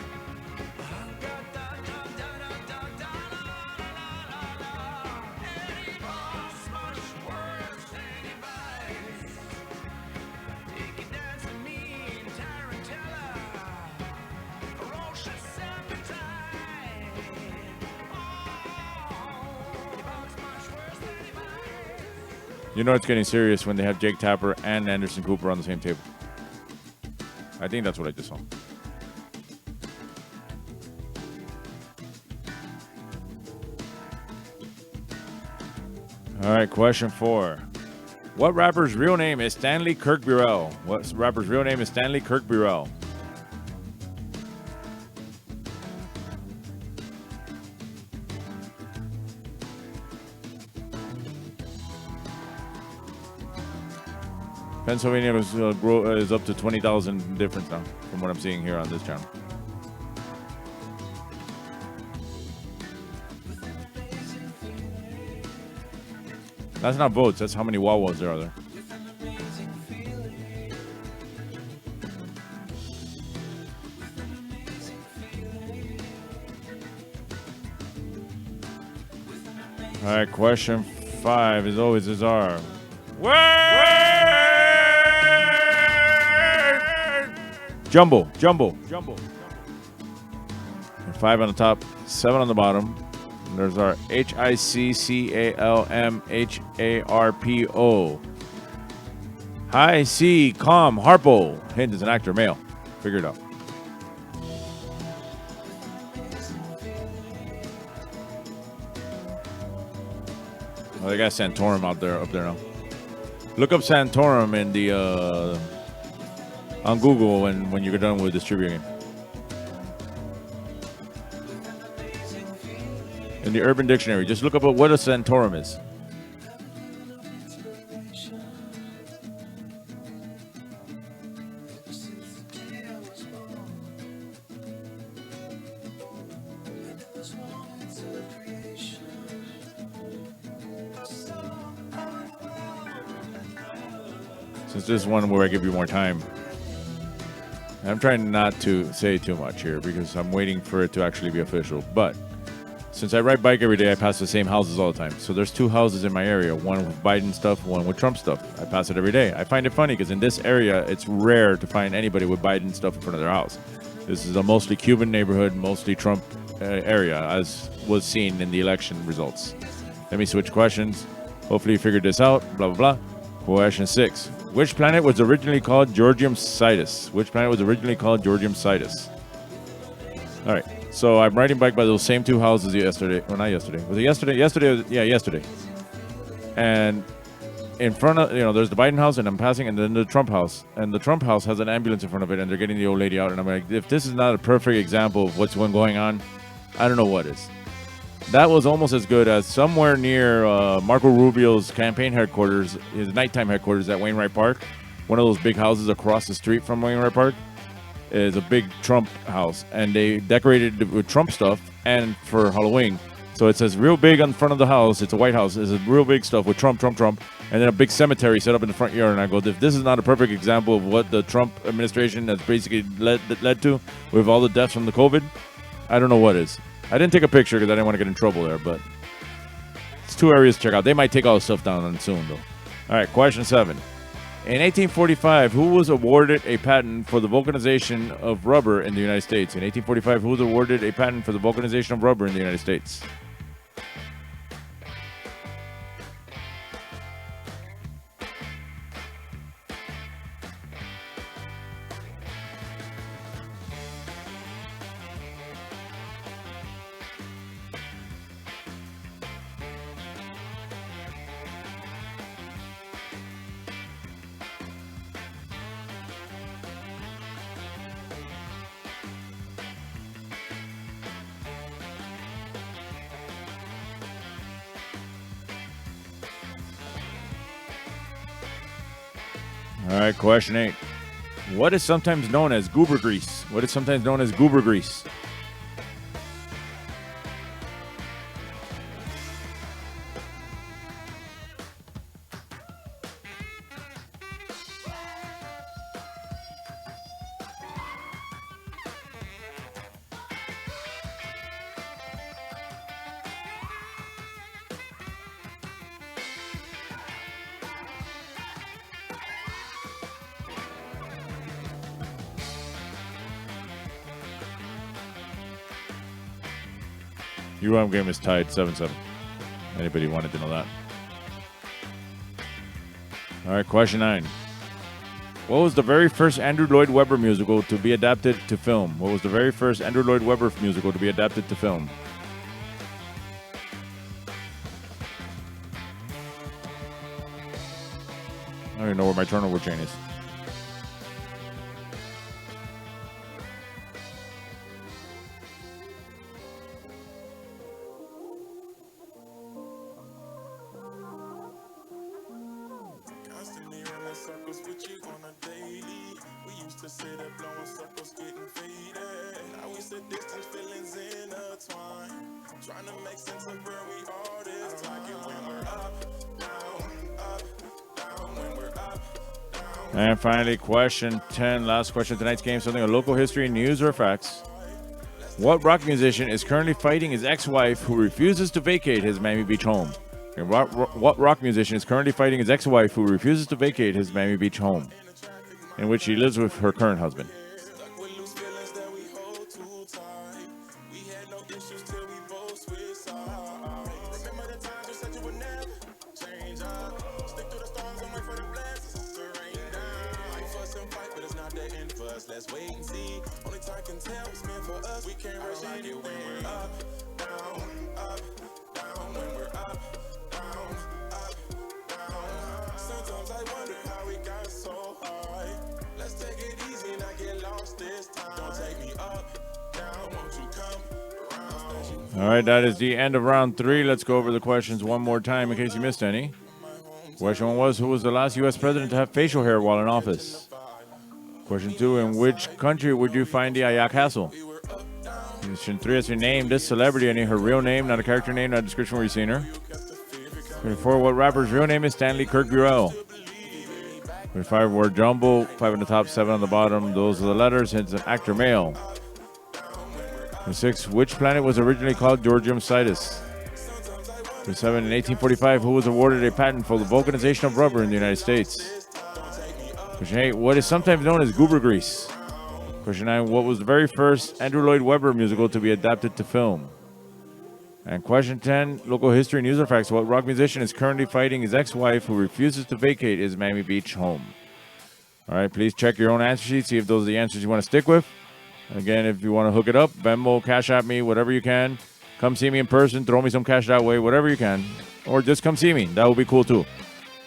You know it's getting serious when they have Jake Tapper and Anderson Cooper on the same table. I think that's what I just saw. All right, question 4. What rapper's real name is Stanley Kirk Burrell? What rapper's real name is Stanley Kirk Burrell? Pennsylvania is up to 20,000 difference now, from what I'm seeing here on this channel. That's not votes. That's how many Wawas there are there. All right, question 5 is always Azar. Jumbo. 5 on the top, 7 on the bottom. And there's our HICCALMHARPO. Hi, C, calm, Harpo. Hint is an actor, male. Figure it out. Oh, they got Santorum up there now. Look up Santorum in the on Google when you're done with distributing it. In the Urban Dictionary, just look up what a Santorum is. Since this is one where I give you more time, I'm trying not to say too much here because I'm waiting for it to actually be official. But since I ride bike every day, I pass the same houses all the time. So there's 2 houses in my area, one with Biden stuff, one with Trump stuff. I pass it every day. I find it funny because in this area, it's rare to find anybody with Biden stuff in front of their house. This is a mostly Cuban neighborhood, mostly Trump area, as was seen in the election results. Let me switch questions. Hopefully you figured this out. Blah, blah, blah. Question 6. Which planet was originally called Georgium Sidus? Which planet was originally called Georgium Sidus? All right. So I'm riding bike by those same 2 houses yesterday. Well, not yesterday. Was it yesterday? Yesterday. And in front of, there's the Biden house, and I'm passing, and then the Trump house. And the Trump house has an ambulance in front of it, and they're getting the old lady out. And I'm like, if this is not a perfect example of what's going on, I don't know what is. That was almost as good as somewhere near Marco Rubio's campaign headquarters, his nighttime headquarters at Wainwright Park. One of those big houses across the street from Wainwright Park is a big Trump house, and they decorated it with Trump stuff and for Halloween. So it says real big on the front of the house. It's a White House. It's a real big stuff with Trump, and then a big cemetery set up in the front yard. And I go, if this is not a perfect example of what the Trump administration has basically led to with all the deaths from the COVID, I don't know what is. I didn't take a picture because I didn't want to get in trouble there, but it's 2 areas to check out. They might take all the stuff down soon, though. All right, question 7. In 1845, who was awarded a patent for the vulcanization of rubber in the United States? In 1845, who was awarded a patent for the vulcanization of rubber in the United States? All right, question 8. What is sometimes known as goober grease? What is sometimes known as goober grease? UM game is tied 7-7. Anybody wanted to know that? All right, question 9. What was the very first Andrew Lloyd Webber musical to be adapted to film? What was the very first Andrew Lloyd Webber musical to be adapted to film? I don't even know where my turnover chain is. And finally, question 10, last question of tonight's game, something of local history, news, or facts. What rock musician is currently fighting his ex-wife who refuses to vacate his Miami Beach home? And what rock musician is currently fighting his ex-wife who refuses to vacate his Miami Beach home, in which she lives with her current husband? Let's wait and see. Only time can tell what's meant for us. We can't rush it when we're up, down, when we're up, down, down. Sometimes I wonder how we got so high. Let's take it easy, not get lost this time. Don't take me up, down, won't you come around? All right, that is the end of round 3. Let's go over the questions one more time in case you missed any. Question 1 was, who was the last U.S. president to have facial hair while in office? Question 2, in which country would you find the Ayak Castle? Question 3 is, name this celebrity. I need her real name, not a character name, not a description where you've seen her. Question 4, what rapper's real name is Stanley Kirk Burrell? Question 5, word jumble, 5 on the top, 7 on the bottom. Those are the letters, hence an actor male. Question 6, which planet was originally called Georgium Sidus? Question 7, in 1845, who was awarded a patent for the vulcanization of rubber in the United States? Question 8, what is sometimes known as goober grease? Question 9, what was the very first Andrew Lloyd Webber musical to be adapted to film? And question 10, local history, news, or facts. What rock musician is currently fighting his ex-wife who refuses to vacate his Miami Beach home? All right, please check your own answer sheet, see if those are the answers you want to stick with. Again, if you want to hook it up, Venmo, Cash App me, whatever you can. Come see me in person, throw me some cash that way, whatever you can. Or just come see me. That would be cool too.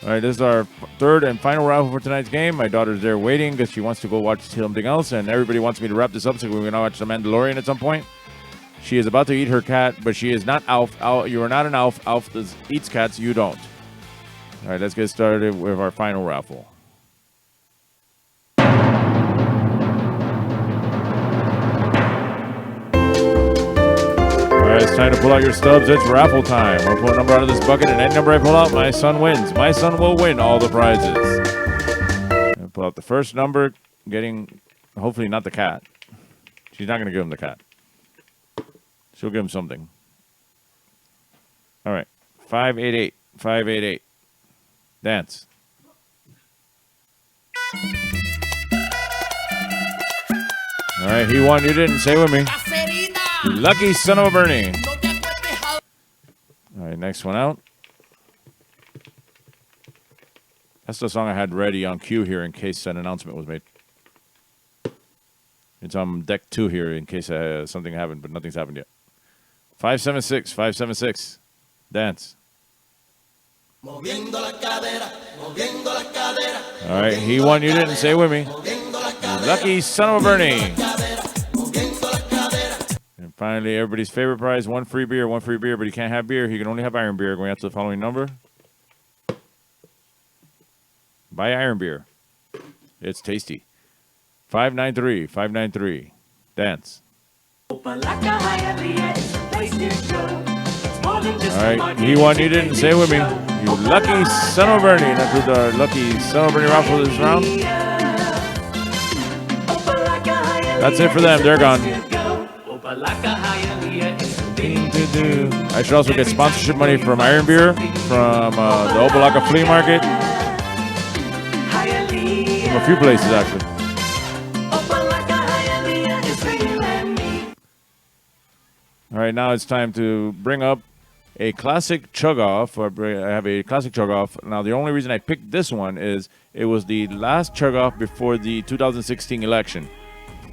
All right, this is our third and final raffle for tonight's game. My daughter's there waiting because she wants to go watch something else, and everybody wants me to wrap this up so we're going to watch The Mandalorian at some point. She is about to eat her cat, but she is not Alf. You are not an Alf. Alf eats cats. You don't. All right, let's get started with our final raffle. All right, it's time to pull out your stubs. It's raffle time. I'll pull a number out of this bucket, and any number I pull out, my son wins. My son will win all the prizes. I'll pull out the first number, getting, hopefully not the cat. She's not going to give him the cat. She'll give him something. All right, 588, 588. Dance. All right, he won. You didn't. Say with me. You lucky son of a Bernie. All right, next one out. That's the song I had ready on cue here in case an announcement was made. It's on deck 2 here in case something happened, but nothing's happened yet. 576, 576. Dance. All right, he won. You didn't. Say with me. You lucky son of a Bernie. And finally, everybody's favorite prize, one free beer, but he can't have beer. He can only have iron beer. Going out to the following number. Buy iron beer. It's tasty. 593, 593. Dance. All right, he won. You didn't say it with me. You lucky son of a Bernie. That was our lucky son of a Bernie raffle this round. That's it for them. They're gone. I should also get sponsorship money from Iron Beer, from the Opalaka Flea Market, from a few places actually. All right, now it's time to bring up a classic chug-off. I have a classic chug-off. Now, the only reason I picked this one is it was the last chug-off before the 2016 election.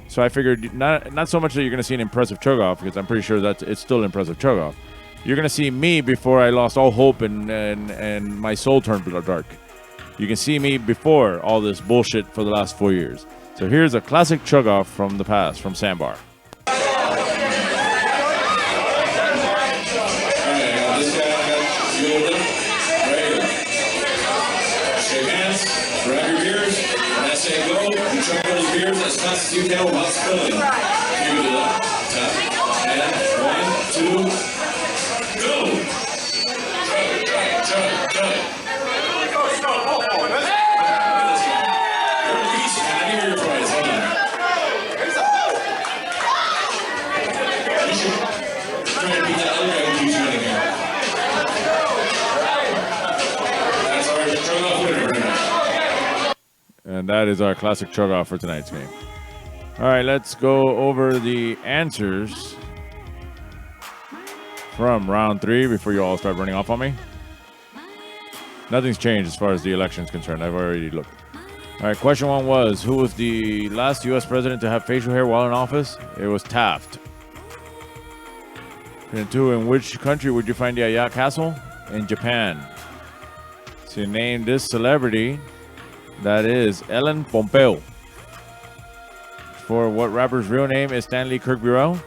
So I figured not so much that you're going to see an impressive chug-off, because I'm pretty sure that it's still an impressive chug-off. You're going to see me before I lost all hope and my soul turned dark. You can see me before all this bullshit for the last 4 years. So here's a classic chug-off from the past, from Sandbar. Grab your beers. When I say go, you chug those beers as fast as you can without spilling. You do that. Tap. And 1, 2, go. Chug. You're easy. Can I hear your prize? Hold on. You should try to beat that other guy who keeps winning here. That's our chug-off winner right now. And that is our classic chug-off for tonight's game. All right, let's go over the answers from round 3 before you all start running off on me. Nothing's changed as far as the election is concerned. I've already looked. All right, question 1 was, who was the last U.S. president to have facial hair while in office? It was Taft. Question 2, in which country would you find the Ayat Castle? In Japan. So you name this celebrity. That is Ellen Pompeo. For what rapper's real name is Stanley Kirk Burrell?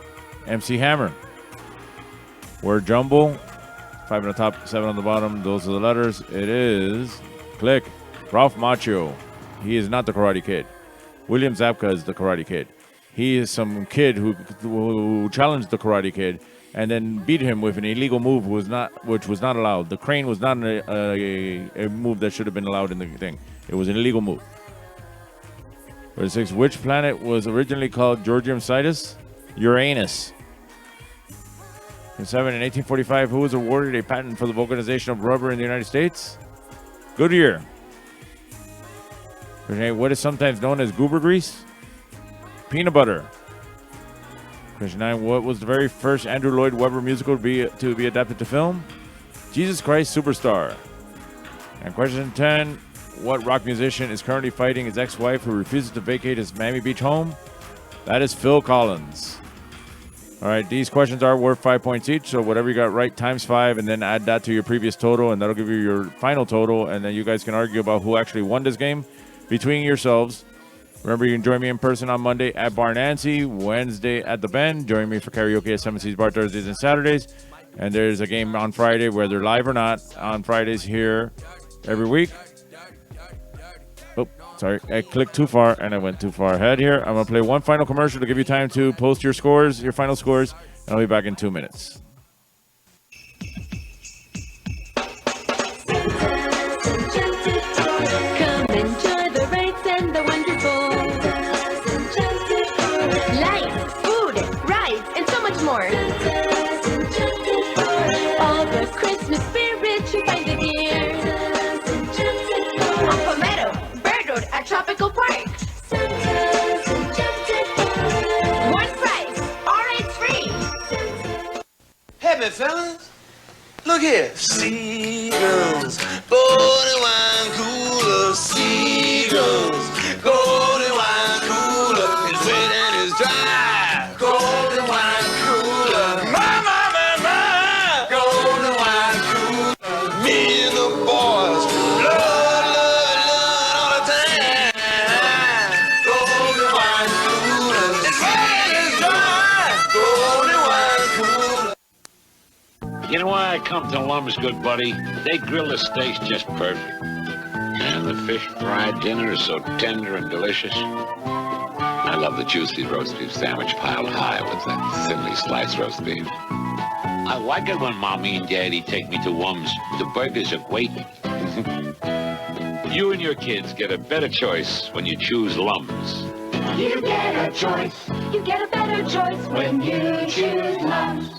MC Hammer. Word jumble. 5 on the top, 7 on the bottom. Those are the letters. It is, click, Ralph Macchio. He is not the Karate Kid. William Zabka is the Karate Kid. He is some kid who challenged the Karate Kid and then beat him with an illegal move which was not allowed. The crane was not a move that should have been allowed in the thing. It was an illegal move. For 6, which planet was originally called Georgium Sidus? Uranus. For 7, in 1845, who was awarded a patent for the vulcanization of rubber in the United States? Goodyear. For 8, what is sometimes known as goober grease? Peanut butter. Question 9, what was the very first Andrew Lloyd Webber musical to be adapted to film? Jesus Christ Superstar. And question 10, what rock musician is currently fighting his ex-wife who refuses to vacate his Miami Beach home? That is Phil Collins. All right, these questions are worth 5 points each, so whatever you got right times 5, and then add that to your previous total, and that'll give you your final total, and then you guys can argue about who actually won this game between yourselves. Remember, you can join me in person on Monday at Bar Nancy, Wednesday at The Bend. Join me for karaoke at Seven Seas Bar Thursdays and Saturdays. And there's a game on Friday, whether live or not, on Fridays here every week. Oh, sorry, I clicked too far and I went too far ahead here. I'm going to play one final commercial to give you time to post your scores, your final scores, and I'll be back in 2 minutes. Come enjoy the rides and the wonderful lights, food, rides, and so much more. All the Christmas spirit you find it here. On Palmetto, Bird Road at Tropical Park. One price, all rides free. Hey, man, fellas. Look here. Seagulls, golden wine cooler. Seagulls, golden wine cooler. It's wet and it's dry. Golden wine cooler. My. Golden wine cooler. Me and the boys. Love all the time. Golden wine cooler. It's wet and it's dry. Golden wine cooler. You know why I come to Lum's, good buddy? They grill the steaks just perfect. And the fish fried dinner is so tender and delicious. love the juicy roast beef sandwich piled high with that thinly sliced roast beef. I like it when Mommy and Daddy take me to Wum's. The burgers are great. You and your kids get a better choice when you choose Lums. You get a choice. You get a better choice when you choose Lums.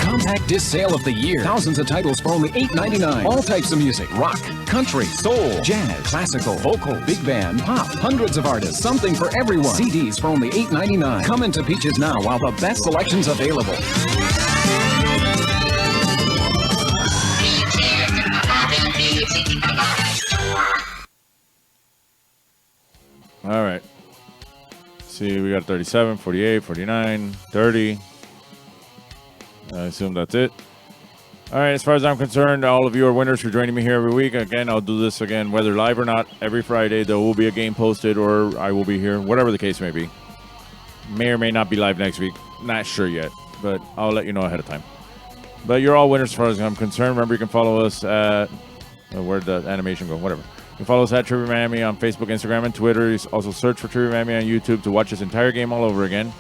Compact disc sale of the year. Thousands of titles for only $8.99. All types of music. Rock, country, soul, jazz, classical, vocal, big band, pop. Hundreds of artists. Something for everyone. CDs for only $8.99. Come into Peaches now while the best selection's available. All right. See, we got 37, 48, 49, 30. I assume that's it. All right, as far as I'm concerned, all of you are winners for joining me here every week. Again, I'll do this again, whether live or not, every Friday. There will be a game posted or I will be here, whatever the case may be. May or may not be live next week. Not sure yet, but I'll let you know ahead of time. But you're all winners as far as I'm concerned. Remember, you can follow us at... where'd the animation go? Whatever. You can follow us at Trivia Miami on Facebook, Instagram, and Twitter. You also search for Trivia Miami on YouTube to watch this entire game all over again.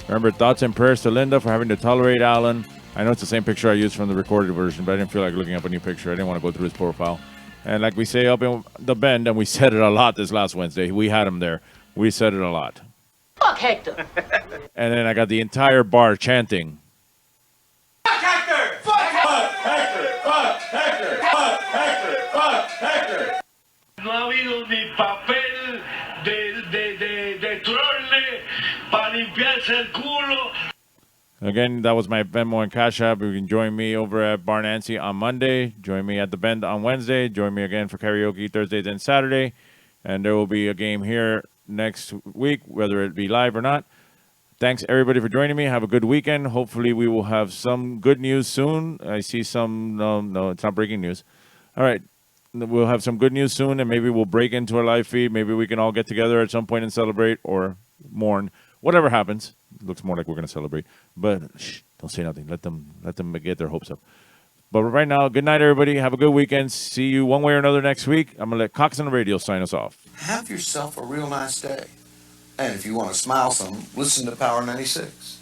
Remember, thoughts and prayers to Linda for having to tolerate Alan. I know it's the same picture I used from the recorded version, but I didn't feel like looking up a new picture. I didn't want to go through his profile. And like we say up in the Bend, and we said it a lot this last Wednesday. We had him there. We said it a lot. Fuck Hector. And then I got the entire bar chanting. Fuck Hector. Fuck Hector. Fuck Hector. Fuck Hector. Fuck Hector. No ha habido ni papel de trole para limpiarse el culo. Again, that was my Venmo and Cash App. You can join me over at Bar Nancy on Monday. Join me at the Bend on Wednesday. Join me again for karaoke Thursdays and Saturday. And there will be a game here next week, whether it be live or not. Thanks, everybody, for joining me. Have a good weekend. Hopefully, we will have some good news soon. I see some... No, it's not breaking news. All right. We'll have some good news soon, and maybe we'll break into our live feed. Maybe we can all get together at some point and celebrate or mourn. Whatever happens. It looks more like we're going to celebrate. But shh, don't say nothing. Let them get their hopes up. But right now, good night, everybody. Have a good weekend. See you one way or another next week. I'm going to let Cox on the Radio sign us off. Have yourself a real nice day. And if you want to smile some, listen to Power 96.